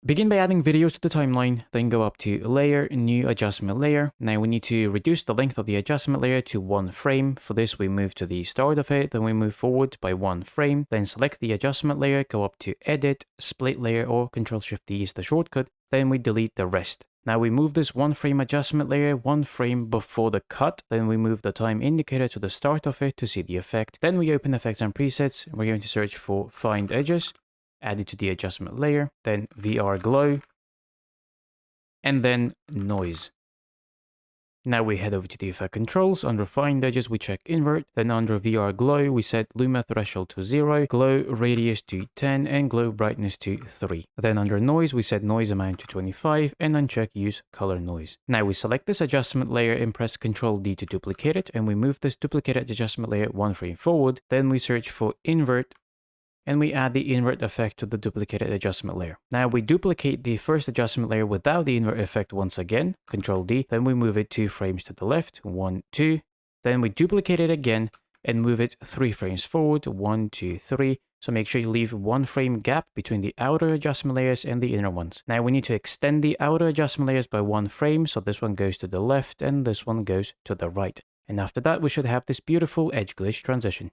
Begin by adding videos to the timeline, then go up to Layer, New Adjustment Layer. Now we need to reduce the length of the adjustment layer to 1 frame. For this, we move to the start of it, then we move forward by 1 frame, then select the adjustment layer, go up to Edit, Split Layer, or Ctrl-Shift-D is the shortcut, then we delete the rest. Now we move this 1 frame adjustment layer 1 frame before the cut, then we move the time indicator to the start of it to see the effect. Then we open Effects and Presets, and we're going to search for Find Edges. Add it to the adjustment layer, then VR Glow, and then Noise. Now we head over to the effect controls. Under Find Edges, we check Invert, then under VR Glow, we set Luma Threshold to 0, Glow Radius to 10, and Glow Brightness to 3. Then under Noise, we set Noise Amount to 25, and uncheck Use Color Noise. Now we select this adjustment layer and press Ctrl-D to duplicate it, and we move this duplicated adjustment layer 1 frame forward. Then we search for Invert, and we add the invert effect to the duplicated adjustment layer. Now we duplicate the first adjustment layer without the invert effect once again, Ctrl-D, then we move it 2 frames to the left, 1, 2, then we duplicate it again and move it 3 frames forward, 1, 2, 3. So make sure you leave 1 frame gap between the outer adjustment layers and the inner ones. Now we need to extend the outer adjustment layers by 1 frame, so this one goes to the left and this one goes to the right. And after that, we should have this beautiful edge glitch transition.